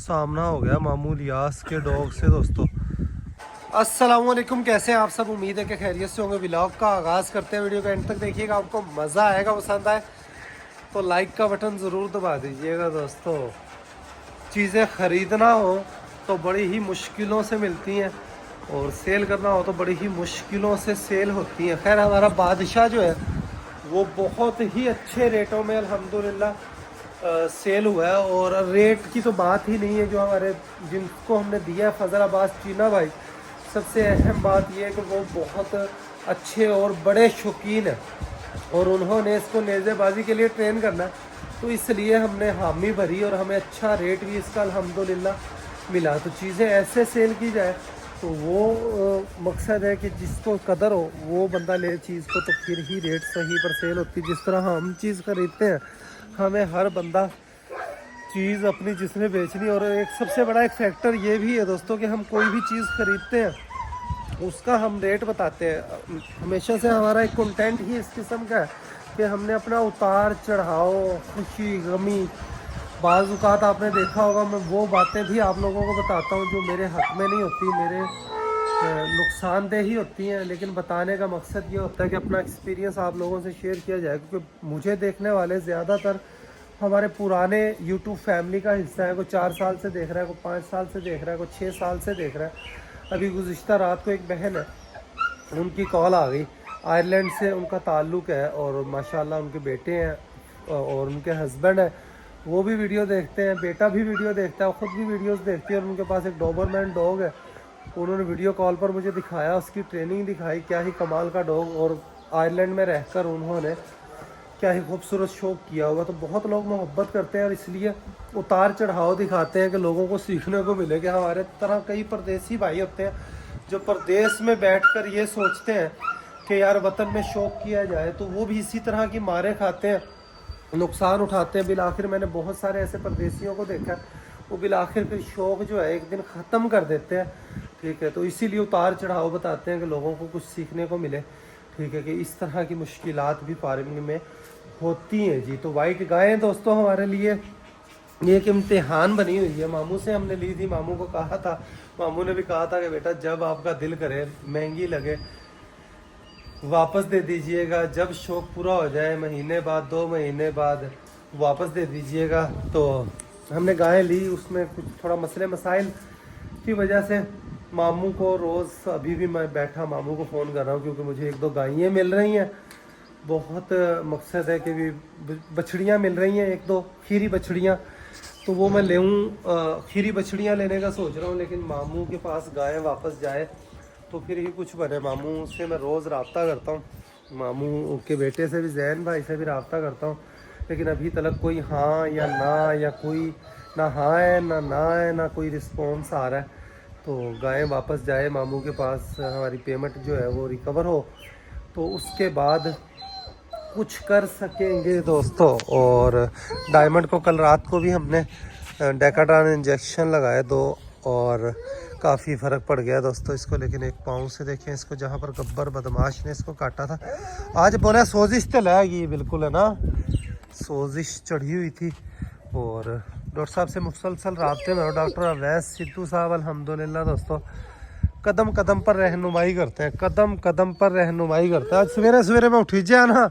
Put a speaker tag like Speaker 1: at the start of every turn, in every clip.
Speaker 1: सामना हो गया मामू लियास के डॉग से दोस्तों। अस्सलाम वालेकुम, कैसे हैं आप सब? उम्मीद है कि खैरियत से होंगे। व्लॉग का आगाज़ करते हैं, वीडियो का एंड तक देखिएगा, आपको मज़ा आएगा। पसंद आए तो लाइक का बटन ज़रूर दबा दीजिएगा दोस्तों। चीज़ें ख़रीदना हो तो बड़ी ही मुश्किलों से मिलती हैं और सेल करना हो तो बड़ी ही मुश्किलों से सेल होती हैं। खैर, हमारा बादशाह जो है वो बहुत ही अच्छे रेटों में अल्हम्दुलिल्लाह सेल हुआ है। और रेट की तो बात ही नहीं है, जो हमारे जिनको हमने दिया है फजल अब्बास चीना भाई, सबसे अहम बात यह है कि वो बहुत अच्छे और बड़े शौकीन हैं और उन्होंने इसको नेज़ेबाजी के लिए ट्रेन करना है, तो इसलिए हमने हामी भरी और हमें अच्छा रेट भी इसका अल्हम्दुलिल्लाह मिला। तो चीज़ें ऐसे सेल की जाए तो वो मकसद है कि जिसको कदर हो वो बंदा ले चीज़ को, तो फिर ही रेट सही पर सेल होती है। जिस तरह हम चीज़ खरीदते हैं, हमें हर बंदा चीज़ अपनी जिसने बेचनी। और एक सबसे बड़ा एक फैक्टर ये भी है दोस्तों कि हम कोई भी चीज़ खरीदते हैं उसका हम रेट बताते हैं। हमेशा से हमारा एक कंटेंट ही इस किस्म का है कि हमने अपना उतार चढ़ाव, खुशी गमी, बाज़ औक़ात आपने देखा होगा मैं वो बातें भी आप लोगों को बताता हूँ जो मेरे हक़ में नहीं होती, मेरे नुकसानदेह ही होती हैं। लेकिन बताने का मकसद ये होता है कि अपना एक्सपीरियंस आप लोगों से शेयर किया जाए, क्योंकि मुझे देखने वाले ज़्यादातर हमारे पुराने यूट्यूब फैमिली का हिस्सा है। कोई 4 साल से देख रहा है, कोई 5 साल से देख रहा है, कोई 6 साल से देख रहा है। अभी गुज़िश्ता रात को एक बहन है, उनकी कॉल आ गई, आयरलैंड से उनका ताल्लुक़ है और माशाल्लाह उनके बेटे हैं और उनके हस्बैंड है, वो भी वीडियो देखते हैं, बेटा भी वीडियो देखता है, ख़ुद भी वीडियोस देखती है। और उनके पास एक डोबरमैन डॉग है, उन्होंने वीडियो कॉल पर मुझे दिखाया, उसकी ट्रेनिंग दिखाई, क्या ही कमाल का डॉग। और आयरलैंड में रहकर उन्होंने क्या ही खूबसूरत शौक किया होगा। तो बहुत लोग मोहब्बत करते हैं और इसलिए उतार चढ़ाव दिखाते हैं कि लोगों को सीखने को मिले। कि हमारे तरह कई परदेसी भाई होते हैं जो परदेश में बैठकर ये सोचते हैं कि यार वतन में शौक किया जाए, तो वो भी इसी तरह की मारें खाते हैं, नुकसान उठाते हैं। बिल आखिर मैंने बहुत सारे ऐसे परदेसियों को देखा है, वो बिल आखिर फिर शौक़ जो है एक दिन ख़त्म कर देते हैं। ठीक है, तो इसीलिए उतार चढ़ाव बताते हैं कि लोगों को कुछ सीखने को मिले। ठीक है, कि इस तरह की मुश्किलात भी फार्मिंग में होती हैं जी। तो वाइट गायें दोस्तों हमारे लिए ये एक इम्तिहान बनी हुई है। मामू से हमने ली थी, मामू को कहा था, मामू ने भी कहा था कि बेटा जब आपका दिल करे, महंगी लगे, वापस दे दीजिएगा, जब शौक़ पूरा हो जाए महीने बाद 2 महीने बाद वापस दे दीजिएगा। तो हमने गायें ली, उसमें कुछ थोड़ा मसले मसाइल की वजह से मामू को रोज़, अभी भी मैं बैठा मामू को फ़ोन कर रहा हूँ क्योंकि मुझे 1-2 गायें मिल रही हैं। बहुत मकसद है कि भी बछड़ियाँ मिल रही हैं, 1-2 खीरी बछड़ियाँ, तो वो मैं लूँ, खीरी बछड़ियाँ लेने का सोच रहा हूँ। लेकिन मामू के पास गाय वापस जाए तो फिर ही कुछ बने। मामू से मैं रोज़ रब्ता करता हूँ, मामू के बेटे से भी, जैन भाई से भी रब्ता करता हूँ, लेकिन अभी तक कोई हाँ या ना, या कोई ना हाँ है ना है, ना कोई रिस्पॉन्स आ रहा है। तो गायें वापस जाए मामू के पास, हमारी पेमेंट जो है वो रिकवर हो, तो उसके बाद कुछ कर सकेंगे दोस्तों। और डायमंड को कल रात को भी हमने डेकाट्रान इंजेक्शन लगाए 2 और काफ़ी फ़र्क पड़ गया दोस्तों इसको। लेकिन एक पाँव से देखें इसको, जहाँ पर गब्बर बदमाश ने इसको काटा था, आज बोला सोजिश तो लगेगी, बिल्कुल है ना, सोजिश चढ़ी हुई थी। और डॉक्टर साहब से मुसलसल राब्ते में, डॉक्टर अवैस सिद्धू साहब अल्हम्दुलिल्लाह दोस्तों कदम कदम पर रहनुमाई करते हैं, कदम कदम पर रहनुमाई करते हैं। आज सवेरे सवेरे मैं उठी जा ना,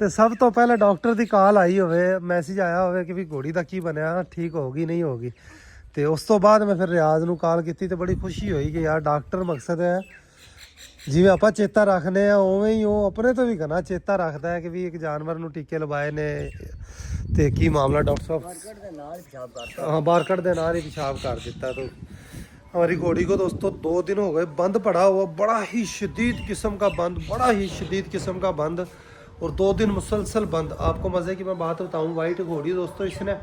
Speaker 1: तो सब तो पहले डॉक्टर की कॉल आई होवे, मैसेज आया होवे कि भी घोड़ी का की बनया, ठीक होगी नहीं होगी। तो उस तो बाद मैं फिर रियाज नूं कॉल की, तो बड़ी खुशी हुई कि यार डॉक्टर मकसद है जिवें आपां चेता रखने आ उवें ही वो अपने तो भी करना चेता रखता है कि भी एक जानवर नूं टीके लवाए ने, तो की मामला डॉक्टर साहब, हाँ बारकट दे नाल ही पेशाब कर दिता। तो हमारी घोड़ी को दोस्तों 2 दिन हो गए बंद पड़ा हुआ, बड़ा ही शदीद किस्म का बंद, बड़ा ही शदीद किस्म का बंद, और 2 दिन मुसलसल बंद। आपको मज़े की मैं बात बताऊं, वाइट घोड़ी दोस्तों, इसने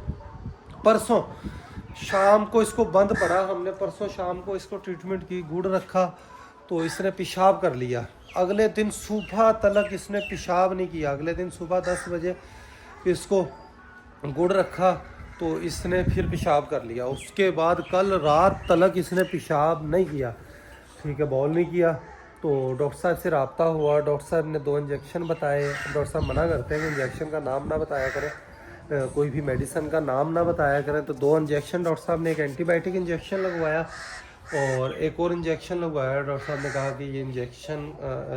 Speaker 1: परसों शाम को इसको बंद पड़ा, हमने परसों शाम को इसको ट्रीटमेंट की, गुड़ रखा तो इसने पेशाब कर लिया। अगले दिन सुबह तलक इसने पेशाब नहीं किया, अगले दिन सुबह 10 बजे इसको गुड़ रखा तो इसने फिर पेशाब कर लिया। उसके बाद कल रात तलक इसने पेशाब नहीं किया, ठीक है, बॉल नहीं किया। तो डॉक्टर साहब से रब्ता हुआ, डॉक्टर साहब ने 2 इंजेक्शन बताए। डॉक्टर साहब मना करते हैं कि इंजेक्शन का नाम ना बताया करें, कोई भी मेडिसिन का नाम ना बताया करें। तो 2 इंजेक्शन डॉक्टर साहब ने, एक एंटीबायोटिक इंजेक्शन लगवाया और एक और इंजेक्शन लगवाया। डॉक्टर साहब ने कहा कि ये इंजेक्शन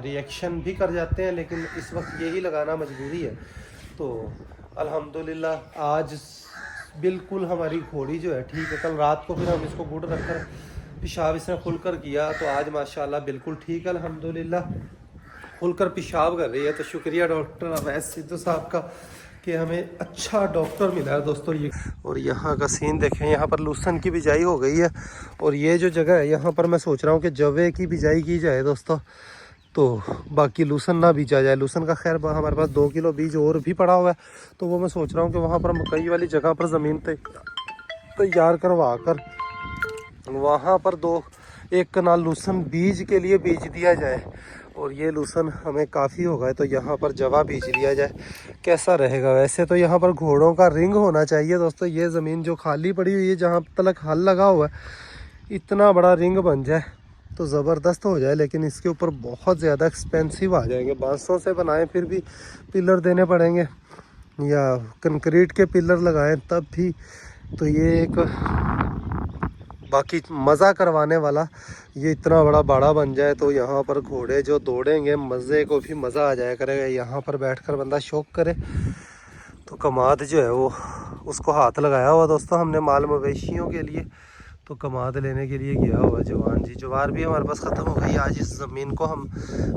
Speaker 1: रिएक्शन भी कर जाते हैं, लेकिन इस वक्त यही लगाना मजबूरी है। तो अल्हम्दुलिल्लाह आज बिल्कुल हमारी घोड़ी जो है ठीक है। कल रात को फिर हम इसको गुड़ रखकर पेशाब इसने खुलकर किया, तो आज माशाल्लाह बिल्कुल ठीक है अल्हम्दुलिल्लाह, खुलकर पेशाब कर रही है। तो शुक्रिया डॉक्टर अवैस सिद्धू साहब का कि हमें अच्छा डॉक्टर मिला है दोस्तों। ये और यहाँ का सीन देखें, यहाँ पर लूसन की बिजाई हो गई है और ये जो जगह है यहाँ पर मैं सोच रहा हूँ कि जवे की बिजाई की जाए दोस्तों, तो बाकी लूसन ना बीजा जाए। लूसन का खैर हमारे पास 2 किलो बीज और भी पड़ा हुआ है, तो वो मैं सोच रहा हूँ कि वहाँ पर मकई वाली जगह पर ज़मीन तैयार करवा कर वहाँ पर 1 कनाल लूसन बीज के लिए बीज दिया जाए और ये लूसन हमें काफ़ी होगा, तो यहाँ पर जवा बीज लिया जाए, कैसा रहेगा। वैसे तो यहाँ पर घोड़ों का रिंग होना चाहिए दोस्तों। ये ज़मीन जो खाली पड़ी हुई है जहाँ तक हल लगा हुआ है, इतना बड़ा रिंग बन जाए तो ज़बरदस्त हो जाए, लेकिन इसके ऊपर बहुत ज़्यादा एक्सपेंसिव आ जाएंगे। बांसों से बनाएं फिर भी पिलर देने पड़ेंगे, या कंक्रीट के पिलर लगाएं तब भी। तो ये एक बाकी मज़ा करवाने वाला, ये इतना बड़ा बाड़ा बन जाए तो यहाँ पर घोड़े जो दौड़ेंगे मज़े को भी मज़ा आ जाया करेगा। यहाँ पर बैठकर बंदा शौक करे। तो कमाद जो है वो उसको हाथ लगाया हुआ दोस्तों हमने माल मवेशियों के लिए, तो कमाद लेने के लिए गया हुआ जवान जी। जवार भी हमारे पास ख़त्म हो गई। आज इस ज़मीन को हम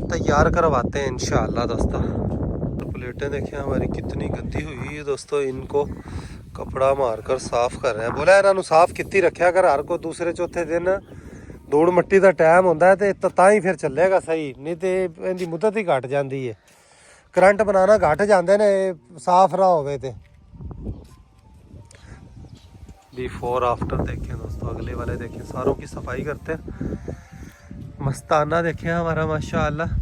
Speaker 1: तैयार करवाते हैं इंशाअल्लाह दोस्तों। तो प्लेटें देखें हमारी कितनी गंदी हुई है दोस्तों, इनको कपड़ा मारकर साफ कर रहे हैं। बोला इन्हों साफ कितनी रखा कर, हर को दूसरे चौथे दिन धूड़ मिट्टी का टाइम होंदा है तो ही फिर चलेगा सही, नहीं तो इनकी मुद्दत ही घट जाती है। करंट बनाना घट जाते ने साफ रहा होवे ते। बिफोर आफ्टर देखें दोस्तों, अगले वाले देखें, सारों की सफाई करते हैं। मस्ताना देखें हमारा माशाअल्लाह,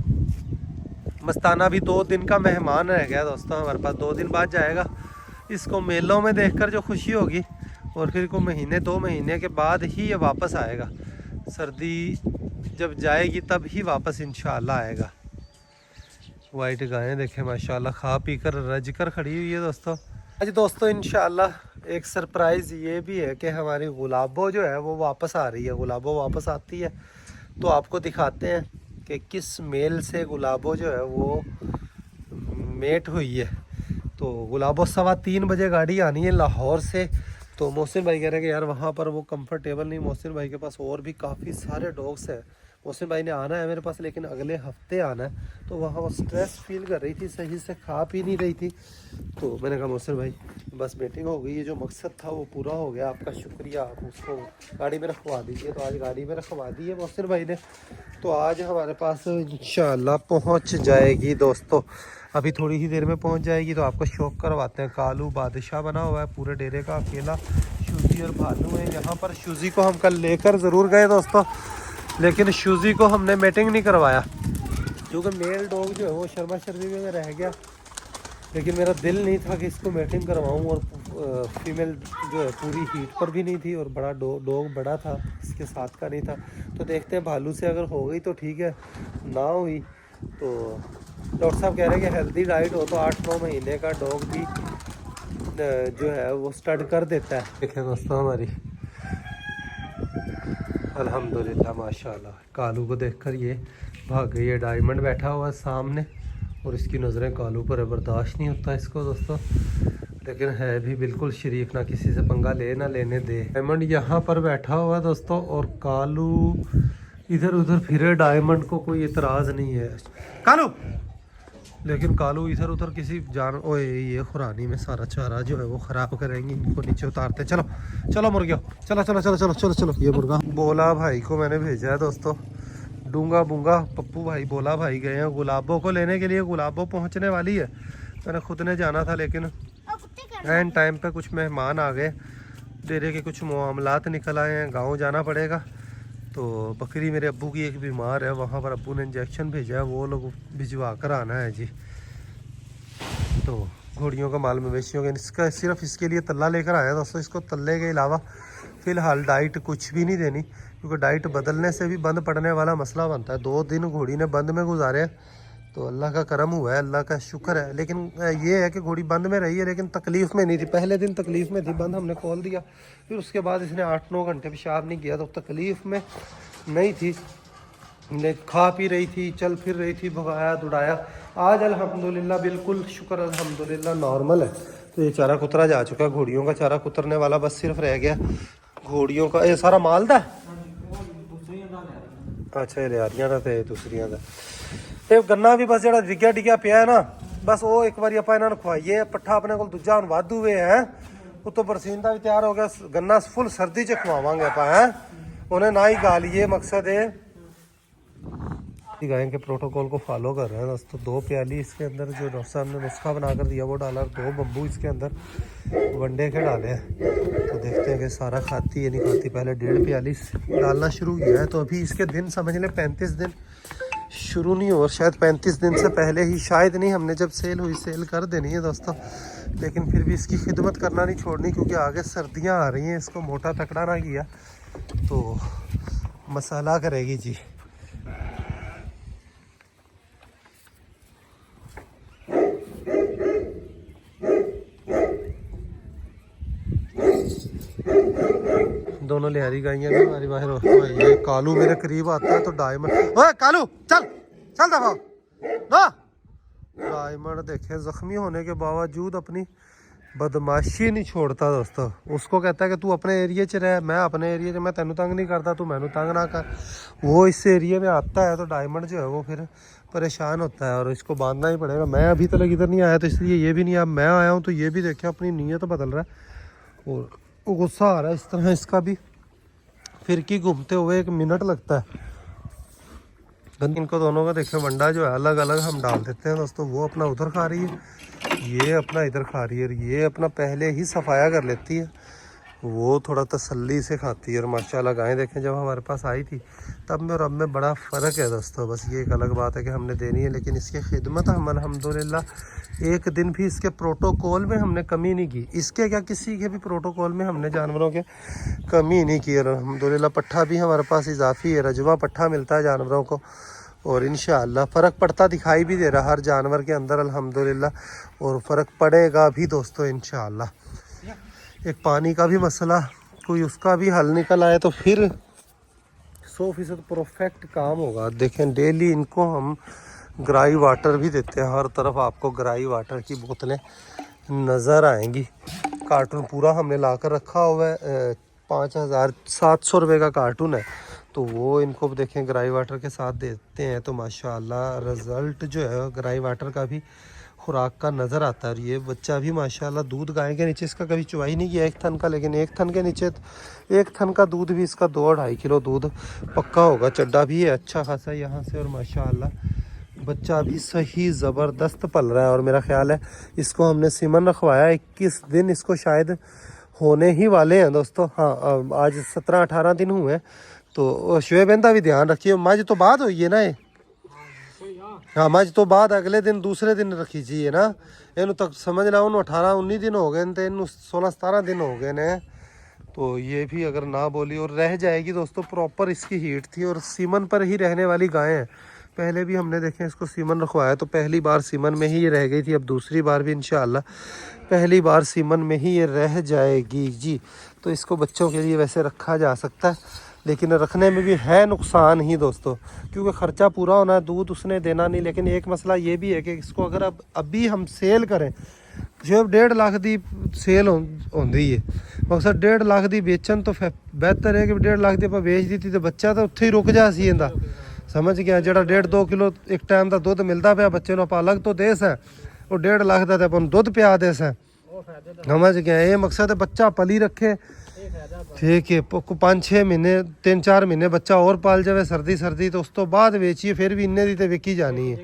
Speaker 1: मस्ताना भी 2 दिन का मेहमान रह गया दोस्तों हमारे पास, 2 दिन बाद जाएगा। इसको मेलों में देखकर जो खुशी होगी, और फिर को 2 महीने के बाद ही ये वापस आएगा। सर्दी जब जाएगी तब ही वापस इंशाअल्लाह आएगा। वाइट गायें देखें माशाअल्लाह खा पी कर रज कर खड़ी हुई है दोस्तों। आज दोस्तों इंशाअल्लाह एक सरप्राइज़ ये भी है कि हमारी गुलाबो जो है वो वापस आ रही है। गुलाबो वापस आती है तो आपको दिखाते हैं कि किस मेल से गुलाबो जो है वो मेट हुई है। तो गुलाबो 3:15 बजे गाड़ी आनी है लाहौर से। तो मोहसिन भाई कह रहे हैं कि यार वहाँ पर वो कंफर्टेबल नहीं। मोहसिन भाई के पास और भी काफ़ी सारे डॉग्स हैं। मोहसिन भाई ने आना है मेरे पास, लेकिन अगले हफ्ते आना है। तो वहाँ वो स्ट्रेस फील कर रही थी, सही से खा पी नहीं रही थी। तो मैंने कहा मोहसिन भाई बस मीटिंग हो गई है, जो मकसद था वो पूरा हो गया, आपका शुक्रिया, आप उसको गाड़ी में रखवा दीजिए। तो आज गाड़ी में रखवा दी है मोहसिन भाई ने। तो आज हमारे पास इंशाअल्लाह पहुँच जाएगी दोस्तों, अभी थोड़ी ही देर में पहुंच जाएगी। तो आपको शौक करवाते हैं। कालू बादशाह बना हुआ है पूरे डेरे का, अकेला शूजी और भालू है यहाँ पर। शूजी को हम कल लेकर ज़रूर गए दोस्तों, लेकिन शूजी को हमने मीटिंग नहीं करवाया क्योंकि मेल डॉग जो है वो शर्मा शर्मी में रह गया। लेकिन मेरा दिल नहीं था कि इसको मीटिंग करवाऊँ, और फीमेल जो है पूरी हीट पर भी नहीं थी, और बड़ा डॉग बड़ा था, इसके साथ का नहीं था। तो देखते हैं भालू से अगर हो गई तो ठीक है, ना हुई तो डॉक्टर साहब कह रहे हैं कि हेल्दी डाइट हो तो 8-9 महीने का डॉग भी जो है वो स्टड कर देता है। देखें दोस्तों हमारी अल्हम्दुलिल्लाह माशाल्लाह, कालू को देखकर ये भाग गई है। डायमंड बैठा हुआ है सामने और इसकी नज़रें कालू पर है, बर्दाश्त नहीं होता इसको दोस्तों, लेकिन है भी बिल्कुल शरीफ, ना किसी से पंगा ले ना लेने दे। डायमंड यहाँ पर बैठा हुआ है दोस्तों और कालू इधर उधर फिरे। डायमंड को कोई इतराज़ नहीं है कालू, लेकिन कालू इधर उधर किसी जान ओए ये खुरानी में सारा चारा जो है वो ख़राब करेंगी। इनको नीचे उतारते। चलो चलो मुर्गियों, चलो चलो चलो चलो चलो चलो। ये मुर्गा बोला भाई को मैंने भेजा है दोस्तों, डूंगा बूंगा पप्पू भाई बोला भाई गए हैं गुलाबों को लेने के लिए। गुलाबों पहुंचने वाली है, मैंने खुद ने जाना था, लेकिन एंड टाइम पे कुछ मेहमान आ गए, डेरे के कुछ मामलात निकल आए हैं, गाँव जाना पड़ेगा। तो बकरी मेरे अब्बू की एक बीमार है, वहाँ पर अब्बू ने इंजेक्शन भेजा है, वो लोग भिजवा कर आना है जी। तो घोड़ियों का माल मवेशियों का इसका सिर्फ इसके लिए तल्ला लेकर आया दोस्तों। इसको तल्ले के अलावा फ़िलहाल डाइट कुछ भी नहीं देनी, क्योंकि डाइट बदलने से भी बंद पड़ने वाला मसला बनता है। 2 दिन घोड़ी ने बंद में गुजारे, तो अल्लाह का करम हुआ है, अल्लाह का शुक्र है। लेकिन ये है कि घोड़ी बंद में रही है, लेकिन तकलीफ़ में नहीं थी। पहले दिन तकलीफ़ में थी, बंद हमने खोल दिया, फिर उसके बाद इसने 8-9 घंटे पेशाब नहीं किया, तो तकलीफ़ में नहीं थी, ने खा पी रही थी, चल फिर रही थी, भगाया दुड़ाया। आज अल्हम्दुलिल्लाह बिल्कुल शुक्र अल्हम्दुलिल्लाह नॉर्मल है। तो ये चारा कुतरा जा चुका है, घोड़ियों का चारा कुतरने वाला बस सिर्फ रह गया घोड़ियों का। ये सारा माल था, अच्छा ये लियारियां का ते दूसरियां का। ਤੇ ਗੰਨਾ ਵੀ ਬਸ ਜਿਹੜਾ ਡਿੱਗਿਆ ਡਿੱਗਿਆ ਪਿਆ ਹੈ ਨਾ, ਬਸ ਉਹ ਇੱਕ ਵਾਰੀ ਆਪਾਂ ਇਹਨਾਂ ਨੂੰ ਖਵਾਈਏ। ਪੱਠਾ ਆਪਣੇ ਕੋਲ ਦੂਜਾ ਹੁਣ ਵਾਧੂ ਵੇ ਹੈ, ਉਤੋਂ ਬਰਸੀਨ ਦਾ ਵੀ ਤਿਆਰ ਹੋ ਗਿਆ। ਗੰਨਾ ਫੁੱਲ ਸਰਦੀ 'ਚ ਖਵਾਵਾਂਗੇ ਆਪਾਂ ਹੈ, उन्हें ना ही गा लिए। मकसद है गाय के प्रोटोकॉल को फॉलो कर रहे हैं दोस्तों। 2 प्याली इसके अंदर जो डॉक्टर साहब ने नुस्खा बनाकर दिया वो डाला, 2 बम्बू इसके अंदर वनडे के डाले हैं। तो देखते हैं कि सारा खाती है नहीं खाती। पहले 1.5 प्याली डालना शुरू किया है, तो अभी इसके दिन समझ लें 35 दिन शुरू नहीं हो, और शायद 35 दिन से पहले ही, शायद नहीं, हमने जब सेल हुई सेल कर देनी है दोस्तों। लेकिन फिर भी इसकी खिदमत करना नहीं छोड़नी, क्योंकि आगे सर्दियाँ आ रही हैं। इसको मोटा तकड़ा ना किया तो मसाला करेगी जी। दोनों लिहारी गाइयाँ भी हमारी बाहर। ये कालू मेरे करीब आता है तो डायमंड, ओए कालू चल चल दफा ना। डायमंड देखे जख्मी होने के बावजूद अपनी बदमाशी नहीं छोड़ता दोस्तों। उसको कहता है कि तू अपने एरिया च रह, मैं अपने एरिया च, मैं तेनू तंग नहीं करता, तू मैनू तंग ना कर। वो इस एरिया में आता है तो डायमंड जो है वो फिर परेशान होता है, और इसको बांधना ही पड़ेगा। मैं अभी तक इधर नहीं आया तो इसलिए ये भी नहीं आया। मैं आया हूँ तो ये भी देखे अपनी नीयत बदल रहा है और गुस्सा आ रहा है। इस तरह इसका भी फिरकी घूमते हुए 1 मिनट लगता है। इनको दोनों का देखे वंडा जो है अलग अलग हम डाल देते हैं दोस्तों। वो अपना उधर खा रही है, ये अपना इधर खा रही है। ये अपना पहले ही सफाया कर लेती है, वो थोड़ा तसल्ली से खाती है। और माशाल्लाह गाय देखें जब हमारे पास आई थी तब में और अब में बड़ा फ़र्क है दोस्तों। बस ये एक अलग बात है कि हमने देनी है, लेकिन इसकी खिदमत हम अल्हम्दुलिल्लाह एक दिन भी इसके प्रोटोकॉल में हमने कमी नहीं की। इसके क्या, किसी के भी प्रोटोकॉल में हमने जानवरों के कमी नहीं की। अल्हम्दुलिल्लाह पट्ठा भी हमारे पास इजाफी है, रजवा पट्ठा मिलता है जानवरों को, और इंशाअल्लाह फ़र्क पड़ता दिखाई भी दे रहा हर जानवर के अंदर अल्हम्दुलिल्लाह, और फ़र्क पड़ेगा भी दोस्तों इंशाअल्लाह। एक पानी का भी मसला कोई उसका भी हल निकल आए तो फिर 100% परफेक्ट काम होगा। देखें डेली इनको हम ग्राई वाटर भी देते हैं, हर तरफ आपको ग्राई वाटर की बोतलें नज़र आएंगी। कार्टून पूरा हमने ला कर रखा हुआ है, 5700 रुपये का कार्टून है। तो वो इनको देखें ग्राई वाटर के साथ देते हैं तो माशाल्लाह रिज़ल्ट जो है ग्राई वाटर का भी खुराक का नज़र आता है। और ये बच्चा भी माशाल्लाह दूध गाय के नीचे इसका कभी चुवाई नहीं किया 1 थन का, लेकिन 1 थन के नीचे 1 थन का दूध भी इसका 2-2.5 किलो दूध पक्का होगा। चड्डा भी है अच्छा खासा यहाँ से, और माशाल्लाह बच्चा भी सही ज़बरदस्त पल रहा है। और मेरा ख्याल है इसको हमने सीमन रखवाया 21 दिन इसको शायद होने ही वाले हैं दोस्तों। हाँ आज 17-18 दिन हुए हैं। तो शुएब का भी ध्यान रखिए, मज तो बाद हुई है ना ये, हाँ मज तो बाद अगले दिन दूसरे दिन रखी चाहिए ना। इन तक समझ ला 18-19 दिन हो गए तो इन 16-17 दिन हो गए ने। तो ये भी अगर ना बोली और रह जाएगी दोस्तों। प्रॉपर इसकी हीट थी और सीमन पर ही रहने वाली गाय है। पहले भी हमने देखे इसको सीमन रखवाया तो पहली बार सीमन में ही ये रह गई थी, अब दूसरी बार भी इंशाअल्लाह पहली बार सीमन में ही ये रह जाएगी जी। तो इसको बच्चों के लिए वैसे रखा जा सकता है, लेकिन रखने में भी है नुकसान ही दोस्तों, क्योंकि ख़र्चा पूरा होना है, दूध उसने देना नहीं। लेकिन एक मसला ये भी है कि इसको अगर अब अभी हम सेल करें, जो 1.5 लाख की सेल होती है, मकसद 1.5 लाख की बेचन तो बेहतर है कि 1.5 लाख की आप बेच दी तो बच्चा तो उत्थे ही रुक जा सी इंदा। समझ गया, जो 1.5-2 किलो एक टाइम का दुध मिलता पाया बच्चे को आप अलग तो दे स, और 1.5 लाख का तो अपन दुध पिया दे स। समझ गया, ये मकसद है बच्चा पली रखे, ठीक है 5-6 महीने 3-4 महीने बच्चा और पाल जाए सर्दी तो उस तो बाद बेचिए, फिर भी इन्ने दी तो विकी जानी है,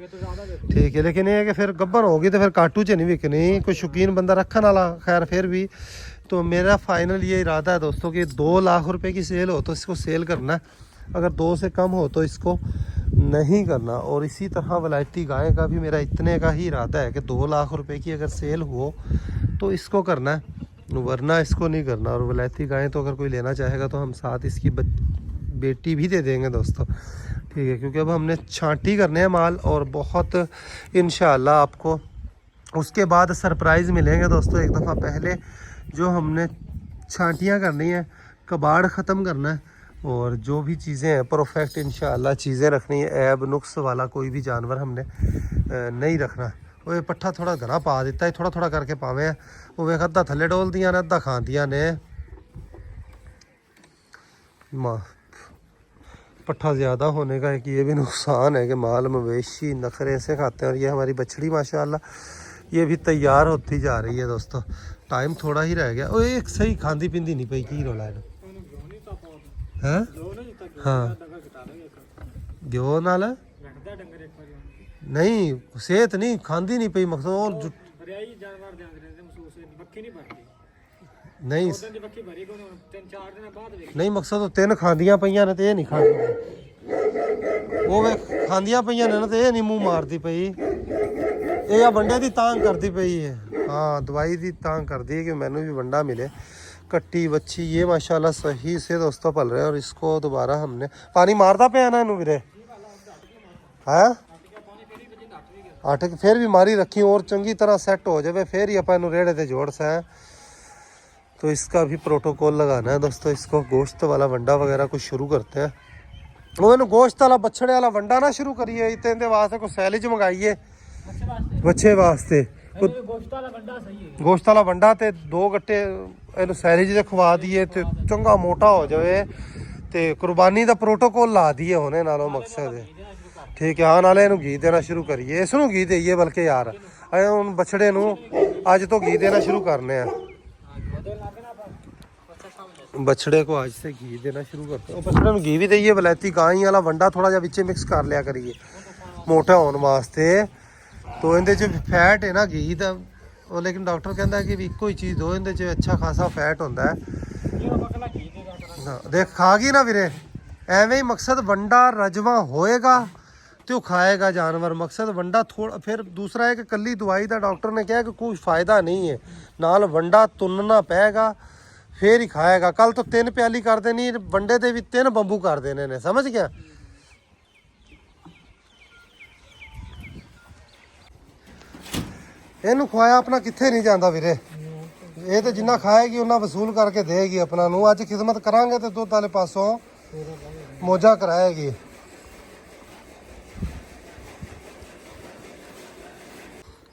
Speaker 1: ठीक है। लेकिन ये है कि फिर गब्बर होगी तो फिर काटू च नहीं विकनी, कोई शौकीन बंदा रखने वाला खैर फिर भी। तो मेरा फाइनल ये इरादा है दोस्तों कि 2 लाख रुपए की सेल हो तो इसको सेल करना है, अगर 2 से कम हो तो इसको नहीं करना। और इसी तरह वलायती गाय का भी मेरा इतने का ही इरादा है कि 2 लाख रुपए की अगर सेल हो तो इसको करना है, वरना इसको नहीं करना। और वलायती गाय तो अगर कोई लेना चाहेगा तो हम साथ इसकी बेटी भी दे देंगे दोस्तों, ठीक है, क्योंकि अब हमने छांटी करने हैं माल और बहुत इंशाल्लाह आपको उसके बाद सरप्राइज़ मिलेंगे दोस्तों। एक दफ़ा पहले जो हमने छांटियाँ करनी है, कबाड़ ख़त्म करना है और जो भी चीज़ें हैं परफेक्ट इंशाल्लाह चीज़ें रखनी है। ऐब नुक्स वाला कोई भी जानवर हमने नहीं रखना। वो पट्ठा थोड़ा घना पा दिता है, थोड़ा थोड़ा करके पावे हैं। वो वेख अद्धा थले डोल दिया ने, अद्धा खादियाँ ने। माँ पट्ठा ज़्यादा होने का एक ये भी नुकसान है कि माल मवेशी नखरे से खाते हैं। और ये हमारी बछड़ी माशाल्लाह ये भी तैयार होती जा रही है दोस्तों। टाइम थोड़ा ही रह गया। और एक सही खांदी पिंदी नहीं पई की रोला है हाँ घ्यो नाल नहीं सेहत नहीं खांदी नहीं पई मकसद और नहीं नहीं मकसद तो तीन खांदियां पईयां ने ते ये नहीं खांदी वो वे खांदियां पईयां ने ना ते ये नहीं मुंह मारदी पई ये या वंडे दी तांग करदी पई है। हाँ दवाई दी तांग करदी है कि मैनू भी वंडा मिले। कट्टी बच्ची ये माशाल्लाह सही से दोस्तों पल रहे हैं। और इसको दोबारा हमने पानी मारदा पे ना इनू वीरे है आठ फिर भी मारी रखी और चंगी तरह सेट हो जाए फिर ही अपन रेड़े ते जोड़ सा। तो इसका भी प्रोटोकॉल लगाना है दोस्तों। इसको गोश्त वाला वंडा वगैरह कुछ शुरू करते हैं। वो गोश्त वाला बछड़े वाला वंडा ना शुरू करिए इतने वास्ते कोई सैलिज मंगाइए बच्चे वास्ते गोश्त वाला वंडा ते 2 गट्टे इन सैलिज दे खवा दिए ते चंगा मोटा हो जाए ते कुर्बानी का प्रोटोकॉल ला दिए होने नालों मकसद है। ठीक है हाँ नाले इनू घी देना शुरू करिए इसनू घी देइए बल्कि यार हम बछड़े नू अज तो घी देना शुरू करने हैं। बछड़े को आज से घी देना शुरू करते हैं। बछड़े में घी भी दईए वलैती गाय वाला वंडा थोड़ा जा विच मिक्स कर लिया करिए मोटा होने वास्ते। तो इहदे च फैट है ना घी का लेकिन डॉक्टर कहता है कि एको ही चीज़ दो इहदे च अच्छा खासा फैट होता है। देख खा गई ना वीरे एवें ही मकसद वंडा रजवा होएगा तो खाएगा जानवर। मकसद वंडा थोड़ा फिर दूसरा है कि कली दवाई का डॉक्टर ने कहा कि कोई फ़ायदा नहीं है नाल वंडा तुनना पेगा फिर ही खाएगा। कल तो 3 प्याली कर देनी वंडे दे भी 3 बंबू कर देने ने समझ गया। इनू खुआया अपना कित्थे नहीं जाता वीरे ये तो जिन्ना खाएगी उन्ना वसूल करके देगी अपना नू। अज खिदमत करांगे तो दुध वाले पासों मौजा कराएगी।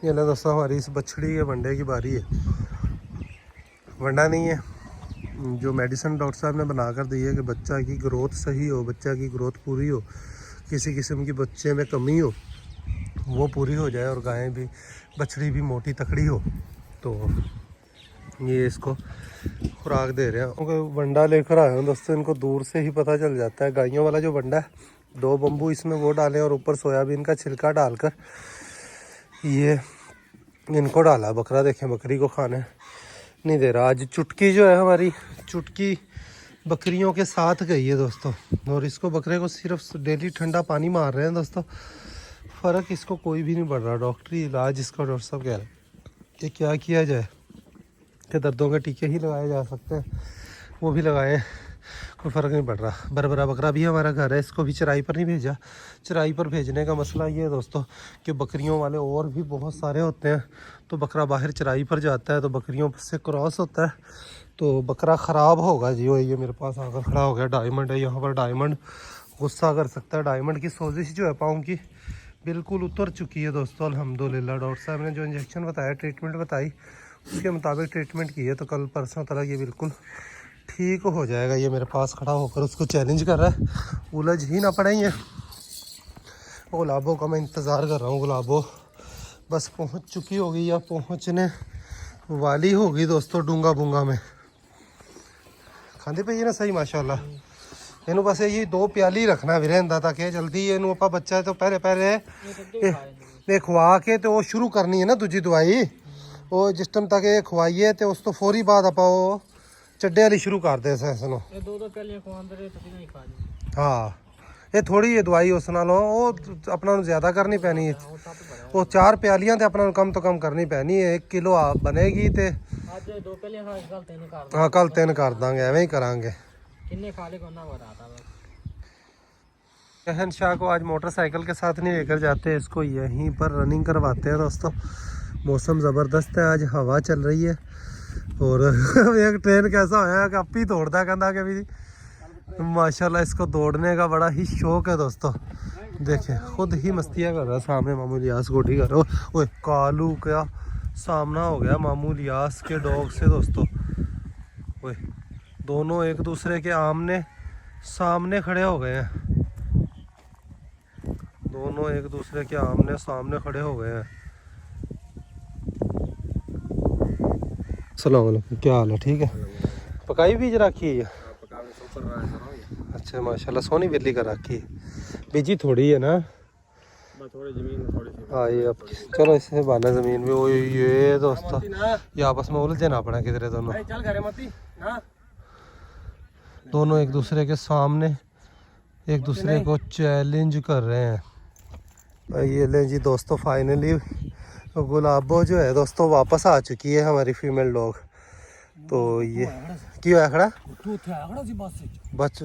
Speaker 1: ये ना दोस्तों हमारी इस बछड़ी के वंडे की बारी है। वंडा नहीं है जो मेडिसिन डॉक्टर साहब ने बना कर दी है कि बच्चा की ग्रोथ सही हो बच्चा की ग्रोथ पूरी हो किसी किस्म की बच्चे में कमी हो वो पूरी हो जाए और गायें भी बछड़ी भी मोटी तकड़ी हो। तो ये इसको खुराक दे रहे हैं क्योंकि वंडा लेकर आए हैं दोस्तों। इनको दूर से ही पता चल जाता है। गायों वाला जो वंडा है 2 बम्बू इसमें वो डालें और ऊपर सोयाबीन का छिलका डालकर ये इनको डाला। बकरा देखें बकरी को खाने नहीं दे रहा। आज चुटकी जो है हमारी चुटकी बकरियों के साथ गई है दोस्तों। और इसको बकरे को सिर्फ डेली ठंडा पानी मार रहे हैं दोस्तों। फ़र्क इसको कोई भी नहीं पड़ रहा। डॉक्टरी इलाज इसका डॉक्टर साहब कह रहे हैं कि क्या किया जाए कि दर्दों के टीके ही लगाए जा सकते हैं वो भी लगाए कोई फ़र्क नहीं पड़ रहा। बरबरा बकरा भी हमारा घर है इसको भी चराई पर नहीं भेजा। चराई पर भेजने का मसला ये है दोस्तों कि बकरियों वाले और भी बहुत सारे होते हैं तो बकरा बाहर चराई पर जाता है तो बकरियों से क्रॉस होता है तो बकरा ख़राब होगा जी। ये मेरे पास आकर खड़ा हो गया डायमंड है यहाँ पर। डायमंड गुस्सा कर सकता है। डायमंड की सोजिश जो है पाँव की बिल्कुल उतर चुकी है दोस्तों अल्हम्दुलिल्लाह। डॉक्टर साहब ने जो इंजेक्शन बताया ट्रीटमेंट बताई उसके मुताबिक ट्रीटमेंट की है तो कल परसों तक ये बिल्कुल ठीक हो जाएगा। ये मेरे पास खड़ा होकर उसको चैलेंज कर रहा है उलझ ही ना पड़े। ये गुलाबों का मैं इंतज़ार कर रहा हूँ। गुलाबो बस पहुँच चुकी होगी या पहुँचने वाली होगी दोस्तों डूंगा बूंगा में। खाते पे ना सही माशाल्लाह। इनू बस ये 2 प्याली रखना वीरेंदा ताकि जल्दी इनू आप बच्चा तो पहले पहले खुआ के तो वो शुरू करनी है ना दूजी दवाई वो जिस टाइम तक ये खुआइए तो उस तो फौरी बाद आप चड्डे वाली शुरू कर दे इसनों। हाँ ये थोड़ी है दवाई उस नालों वो अपना ज़्यादा करनी पैनी है। वो 4 प्यालियां तो अपना कम तो कम करनी पैनी है। 1 किलो आप बनेगी तो हाँ कल 3 कर देंगे एवं ही करांगे। शहनशाह को आज मोटरसाइकिल के साथ नहीं लेकर जाते, इसको यहीं पर रनिंग करवाते हैं दोस्तों। मौसम ज़बरदस्त है, आज हवा चल रही है। और एक ट्रेन कैसा होया कि आप ही दौड़ता कहना कि भी माशाल्लाह इसको दौड़ने का बड़ा ही शौक है दोस्तों। देखिए खुद ही मस्तियाँ कर रहा है सामने मामू लियास गोटी कर रहा है। ओए कालू क्या सामना हो गया मामू लियास के डॉग से दोस्तों। ओए दोनों एक दूसरे के आमने सामने खड़े हो गए हैं, दोनों एक दूसरे के आमने सामने खड़े हो गए हैं। अस्सलाम वालेकुम, क्या हाल है? ठीक है। पकाई बीज रखी है? अच्छा माशाल्लाह सोनी बिल्ली का रखी है। बीजी थोड़ी है ना,
Speaker 2: थोड़ी जमीन थोड़ी सी।
Speaker 1: हाँ ये अब चलो इससे बाना जमीन में। वो ये दोस्तों ये आपस में उलझे ना पड़ा किधरे दोनों।
Speaker 2: चल घरे मती ना,
Speaker 1: दोनों एक दूसरे के सामने एक दूसरे को चैलेंज कर रहे हैं। ये ले जी दोस्तों फाइनली गुलाबो जो है दोस्तों वापस आ चुकी है हमारी फीमेल डॉग। तो ये क्यों है खड़ा बच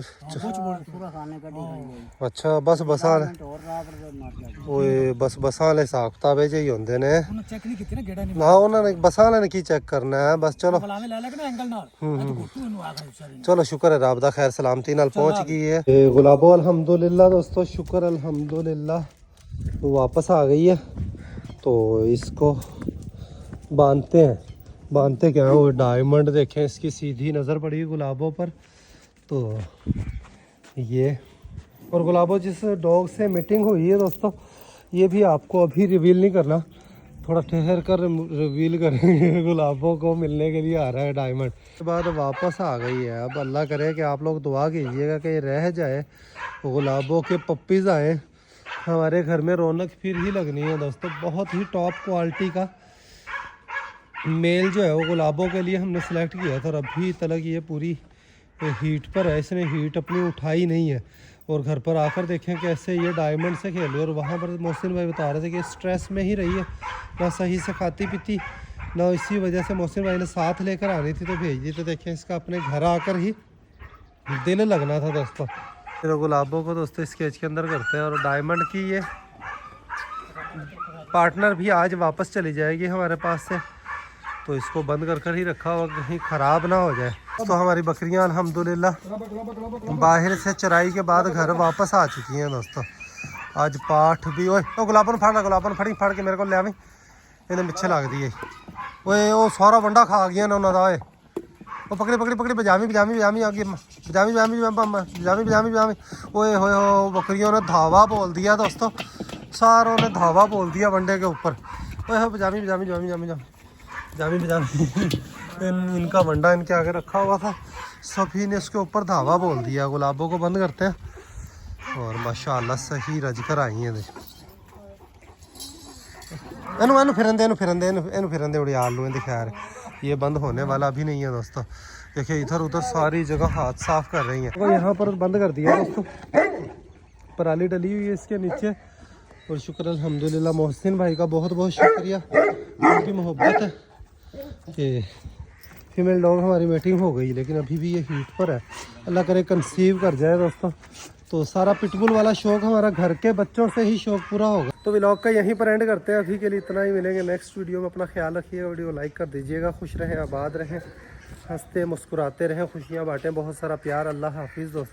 Speaker 1: अच्छा बस बसा बस बसा ले साख्ता भेजे ही होंगे ने ना, उन्होंने बसा ने की चेक करना है बस। चलो चलो शुक्र है रब दा खैर सलामती नाल पहुंच गई है गुलाबो अल्हम्दुलिल्लाह दोस्तों, शुक्र अल्हम्दुलिल्लाह वो वापस आ गई है। तो इसको बांधते हैं, बांधते क्या है वो डायमंड देखें इसकी सीधी नज़र पड़ी गुलाबों पर। तो ये और गुलाबो जिस डॉग से मीटिंग हुई है दोस्तों ये भी आपको अभी रिवील नहीं करना, थोड़ा ठहर कर रिवील करेंगे। गुलाबों को मिलने के लिए आ रहा है डायमंड, उसके बाद वापस आ गई है। अब अल्लाह करे कि आप लोग दुआ कीजिएगा कि ये रह जाए, गुलाबों के पप्पीज़ आए, हमारे घर में रौनक फिर ही लगनी है दोस्तों। बहुत ही टॉप क्वालिटी का मेल जो है वो गुलाबों के लिए हमने सेलेक्ट किया था और अभी तक ये पूरी हीट पर है, इसने हीट अपनी उठाई नहीं है। और घर पर आकर देखें कैसे ये डायमंड से खेले। और वहाँ पर मोहसिन भाई बता रहे थे कि स्ट्रेस में ही रही है, ना सही से खाती पीती ना, इसी वजह से मोहसिन भाई ने साथ लेकर आनी थी तो भेज दी। तो देखें इसका अपने घर आकर ही दिल लगना था दोस्तों। फिर गुलाबों को दोस्तों स्केच के अंदर करते हैं। और डायमंड की ये पार्टनर भी आज वापस चली जाएगी हमारे पास से, तो इसको बंद कर ही रखा हुआ कहीं ख़राब ना हो जाए। तो हमारी बकरियां अल्हम्दुलिल्लाह बाहर से चराई के बाद घर वापस आ चुकी हैं दोस्तों। आज पाठ भी ओए ओ गुलाबन फाड़ ला, गुलाबन फड़ के मेरे को ले आवी, इन्हें पिछे लग दी है। ओए वो सारा वंडा खा गया ना उन्होंने ओए, वो पकड़ी बजामी आगे बजामी ओए होए हो बकरियों ने धावा बोल दिया दोस्तों, सारों ने धावा बोल दिया वंडे के ऊपर। ओए हो बजामी इनका वंडा इनके आगे रखा हुआ था, सभी ने इसके ऊपर धावा बोल दिया। गुलाबों को बंद करते हैं। और माशाल्लाह सही रज कर आई हैं। इनू फिरन दे उड़ी आलू खैर ये बंद होने वाला भी नहीं है दोस्तों। देखिए इधर उधर सारी जगह हाथ साफ कर रही हैं। तो यहाँ पर बंद कर दिया दोस्तों, पराली डली हुई है इसके नीचे। और शुक्र अल्हम्दुलिल्लाह मोहसिन भाई का बहुत बहुत शुक्रिया, उनकी मोहब्बत है कि फीमेल डॉग हमारी मीटिंग हो गई, लेकिन अभी भी ये हीट पर है। अल्लाह करे कंसीव कर जाए दोस्तों, तो सारा पिटबुल वाला शौक हमारा घर के बच्चों से ही शौक पूरा होगा। तो व्लॉग का यहीं पर एंड करते हैं, अभी के लिए इतना ही। मिलेंगे नेक्स्ट वीडियो में। अपना ख्याल रखिएगा, वीडियो लाइक कर दीजिएगा। खुश रहें, आबाद रहें, हंसते मुस्कुराते रहें, खुशियाँ बांटें, बहुत सारा प्यार। अल्लाह हाफिज़ दोस्तों।